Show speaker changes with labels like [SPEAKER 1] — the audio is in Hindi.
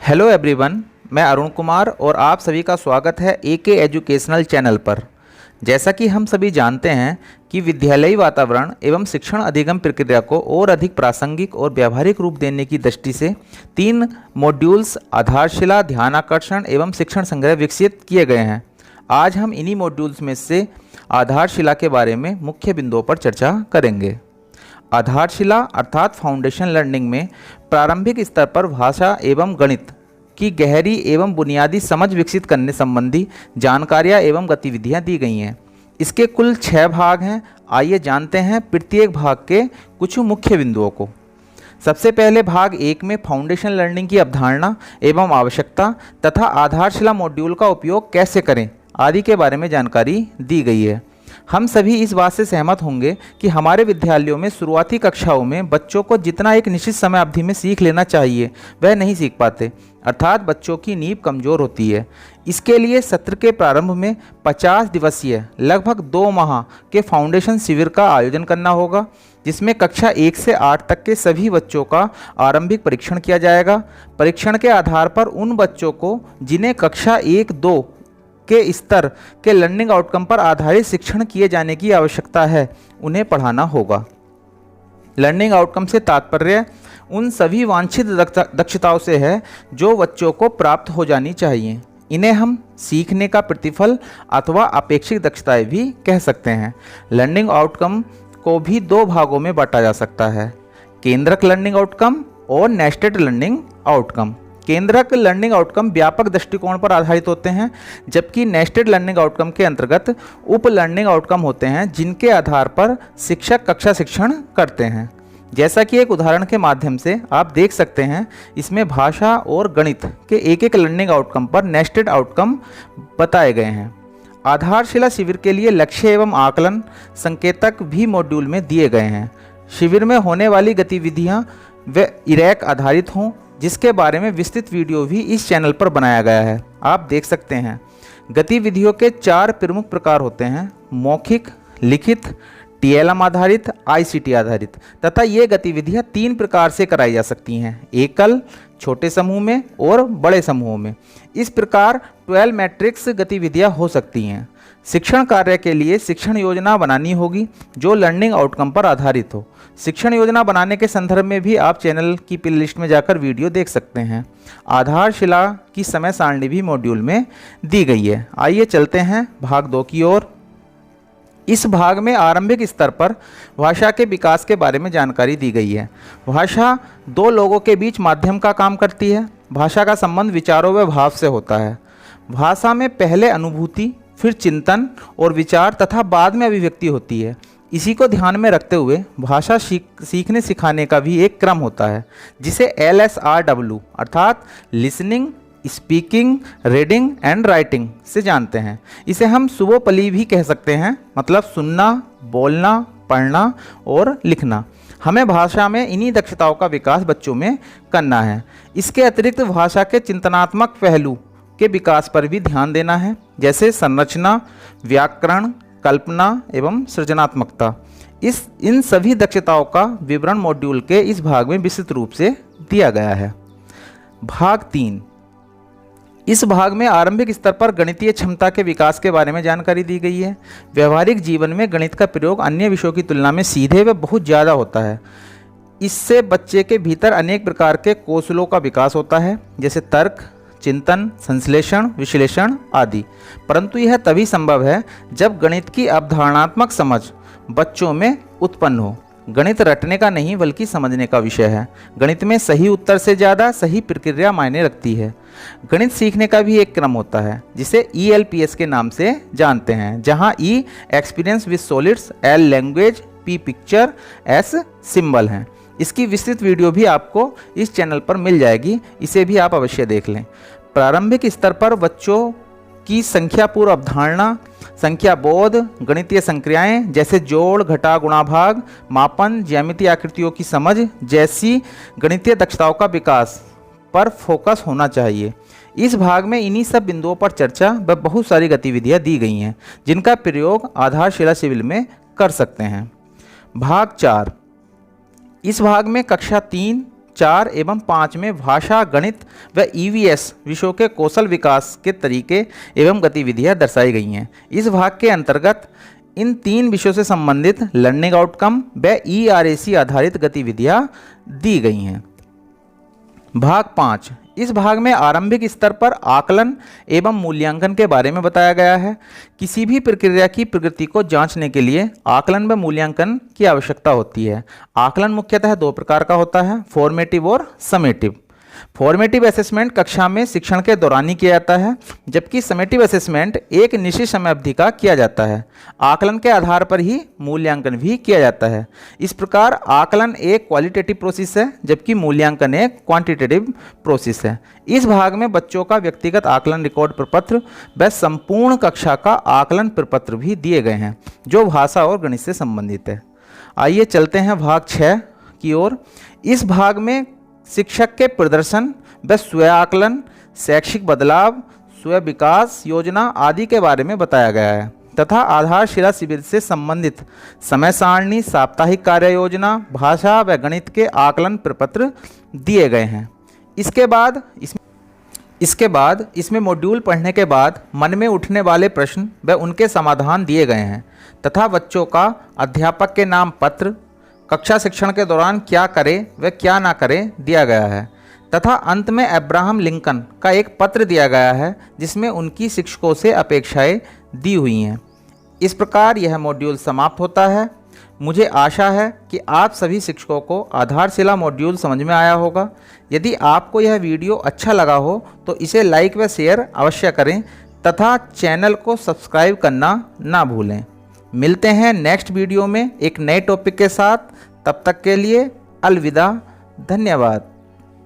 [SPEAKER 1] हेलो एवरीवन, मैं अरुण कुमार और आप सभी का स्वागत है एके एजुकेशनल चैनल पर। जैसा कि हम सभी जानते हैं कि विद्यालयी वातावरण एवं शिक्षण अधिगम प्रक्रिया को और अधिक प्रासंगिक और व्यावहारिक रूप देने की दृष्टि से 3 मॉड्यूल्स आधारशिला, ध्यान आकर्षण एवं शिक्षण संग्रह विकसित किए गए हैं। आज हम इन्हीं मॉड्यूल्स में से आधारशिला के बारे में मुख्य बिंदुओं पर चर्चा करेंगे। आधारशिला अर्थात फाउंडेशन लर्निंग में प्रारंभिक स्तर पर भाषा एवं गणित की गहरी एवं बुनियादी समझ विकसित करने संबंधी जानकारियाँ एवं गतिविधियाँ दी गई हैं। इसके कुल 6 भाग हैं। आइए जानते हैं प्रत्येक भाग के कुछ मुख्य बिंदुओं को। सबसे पहले भाग 1 में फाउंडेशन लर्निंग की अवधारणा एवं आवश्यकता तथा आधारशिला मॉड्यूल का उपयोग कैसे करें आदि के बारे में जानकारी दी गई है। हम सभी इस बात से सहमत होंगे कि हमारे विद्यालयों में शुरुआती कक्षाओं में बच्चों को जितना एक निश्चित समय अवधि में सीख लेना चाहिए वह नहीं सीख पाते, अर्थात बच्चों की नींव कमज़ोर होती है। इसके लिए सत्र के प्रारंभ में 50 दिवसीय लगभग 2 माह के फाउंडेशन शिविर का आयोजन करना होगा, जिसमें कक्षा 1 से 8 तक के सभी बच्चों का आरंभिक परीक्षण किया जाएगा। परीक्षण के आधार पर उन बच्चों को जिन्हें कक्षा 1-2 के स्तर के लर्निंग आउटकम पर आधारित शिक्षण किए जाने की आवश्यकता है, उन्हें पढ़ाना होगा। लर्निंग आउटकम से तात्पर्य उन सभी वांछित दक्षताओं से है जो बच्चों को प्राप्त हो जानी चाहिए। इन्हें हम सीखने का प्रतिफल अथवा अपेक्षित दक्षताएं भी कह सकते हैं। लर्निंग आउटकम को भी 2 भागों में बांटा जा सकता है, केंद्रक लर्निंग आउटकम और नेस्टेड लर्निंग आउटकम। केंद्रक लर्निंग आउटकम व्यापक दृष्टिकोण पर आधारित होते हैं, जबकि नेस्टेड लर्निंग आउटकम के अंतर्गत उप लर्निंग आउटकम होते हैं जिनके आधार पर शिक्षक कक्षा शिक्षण करते हैं। जैसा कि एक उदाहरण के माध्यम से आप देख सकते हैं, इसमें भाषा और गणित के एक लर्निंग आउटकम पर नेस्टेड आउटकम बताए गए हैं। आधारशिला शिविर के लिए लक्ष्य एवं आकलन संकेतक भी मॉड्यूल में दिए गए हैं। शिविर में होने वाली गतिविधियाँ वे इरैक आधारित हों, जिसके बारे में विस्तृत वीडियो भी इस चैनल पर बनाया गया है, आप देख सकते हैं। गतिविधियों के 4 प्रमुख प्रकार होते हैं, मौखिक, लिखित, टीएलएम आधारित, आईसीटी आधारित, तथा ये गतिविधियां 3 प्रकार से कराई जा सकती हैं, एकल, छोटे समूह में और बड़े समूहों में। इस प्रकार 12 मैट्रिक्स गतिविधियां हो सकती हैं। शिक्षण कार्य के लिए शिक्षण योजना बनानी होगी जो लर्निंग आउटकम पर आधारित हो। शिक्षण योजना बनाने के संदर्भ में भी आप चैनल की प्लेलिस्ट में जाकर वीडियो देख सकते हैं। आधारशिला की समय सारणी भी मॉड्यूल में दी गई है। आइए चलते हैं भाग 2 की ओर। इस भाग में आरंभिक स्तर पर भाषा के विकास के बारे में जानकारी दी गई है। भाषा 2 लोगों के बीच माध्यम का काम करती है। भाषा का संबंध विचारों व भाव से होता है। भाषा में पहले अनुभूति, फिर चिंतन और विचार तथा बाद में अभिव्यक्ति होती है। इसी को ध्यान में रखते हुए भाषा सीखने सिखाने का भी एक क्रम होता है, जिसे LSRW अर्थात listening, speaking, reading and writing से जानते हैं। इसे हम सुबोपली भी कह सकते हैं, मतलब सुनना, बोलना, पढ़ना और लिखना। हमें भाषा में इन्हीं दक्षताओं का विकास बच्चों में करना है। इसके अतिरिक्त भाषा के चिंतनात्मक पहलू के विकास पर भी ध्यान देना है, जैसे संरचना, व्याकरण, कल्पना एवं सृजनात्मकता। इन सभी दक्षताओं का विवरण मॉड्यूल के इस भाग में विस्तृत रूप से दिया गया है। भाग 3, इस भाग में आरंभिक स्तर पर गणितीय क्षमता के विकास के बारे में जानकारी दी गई है। व्यवहारिक जीवन में गणित का प्रयोग अन्य विषयों की तुलना में सीधे व बहुत ज़्यादा होता है। इससे बच्चे के भीतर अनेक प्रकार के कौशलों का विकास होता है, जैसे तर्क, चिंतन, संश्लेषण, विश्लेषण आदि। परंतु यह तभी संभव है जब गणित की अवधारणात्मक समझ बच्चों में उत्पन्न हो। गणित रटने का नहीं बल्कि समझने का विषय है। गणित में सही उत्तर से ज़्यादा सही प्रक्रिया मायने रखती है। गणित सीखने का भी एक क्रम होता है, जिसे ELPS के नाम से जानते हैं, जहां E experience with solids, L language, P picture, S symbol हैं। इसकी विस्तृत वीडियो भी आपको इस चैनल पर मिल जाएगी, इसे भी आप अवश्य देख लें। प्रारंभिक स्तर पर बच्चों की संख्या पूर्व अवधारणा, संख्या बोध, गणितीय संक्रियाएं जैसे जोड़, घटा, गुणा, भाग, मापन, ज्यामितीय आकृतियों की समझ जैसी गणितीय दक्षताओं का विकास पर फोकस होना चाहिए। इस भाग में इन्हीं सब बिंदुओं पर चर्चा व बहुत सारी गतिविधियां दी गई हैं, जिनका प्रयोग आधारशिला शिविर में कर सकते हैं। भाग 4, इस भाग में कक्षा 3, 4 एवं 5 में भाषा, गणित व ईवीएस विषयों के कौशल विकास के तरीके एवं गतिविधियां दर्शाई गई हैं। इस भाग के अंतर्गत इन 3 विषयों से संबंधित लर्निंग आउटकम व ERAC आधारित गतिविधियां दी गई हैं। भाग 5, इस भाग में आरंभिक स्तर पर आकलन एवं मूल्यांकन के बारे में बताया गया है। किसी भी प्रक्रिया की प्रगति को जांचने के लिए आकलन व मूल्यांकन की आवश्यकता होती है। आकलन मुख्यतः 2 प्रकार का होता है, फॉर्मेटिव और समेटिव। फॉर्मेटिव असेसमेंट कक्षा में शिक्षण के दौरान ही किया जाता है, जबकि समेटिव असेसमेंट एक निश्चित समय अवधि का किया जाता है। आकलन के आधार पर ही मूल्यांकन भी किया जाता है। इस प्रकार आकलन एक क्वालिटेटिव प्रोसेस है, जबकि मूल्यांकन एक क्वांटिटेटिव प्रोसेस है। इस भाग में बच्चों का व्यक्तिगत आकलन रिकॉर्ड प्रपत्र व संपूर्ण कक्षा का आकलन प्रपत्र भी दिए गए हैं, जो भाषा और गणित से संबंधित है। आइए चलते हैं भाग 6 की ओर। इस भाग में शिक्षक के प्रदर्शन व स्व आकलन, शैक्षिक बदलाव, स्व विकास योजना आदि के बारे में बताया गया है तथा आधारशिला शिविर से संबंधित समय सारणी, साप्ताहिक कार्य योजना, भाषा व गणित के आकलन प्रपत्र दिए गए हैं। इसके बाद इसमें मॉड्यूल पढ़ने के बाद मन में उठने वाले प्रश्न व उनके समाधान दिए गए हैं तथा बच्चों का अध्यापक के नाम पत्र, कक्षा शिक्षण के दौरान क्या करें व क्या ना करें दिया गया है तथा अंत में अब्राहम लिंकन का एक पत्र दिया गया है, जिसमें उनकी शिक्षकों से अपेक्षाएं दी हुई हैं। इस प्रकार यह मॉड्यूल समाप्त होता है। मुझे आशा है कि आप सभी शिक्षकों को आधारशिला मॉड्यूल समझ में आया होगा। यदि आपको यह वीडियो अच्छा लगा हो तो इसे लाइक व शेयर अवश्य करें तथा चैनल को सब्सक्राइब करना ना भूलें। मिलते हैं नेक्स्ट वीडियो में एक नए टॉपिक के साथ। तब तक के लिए अलविदा। धन्यवाद।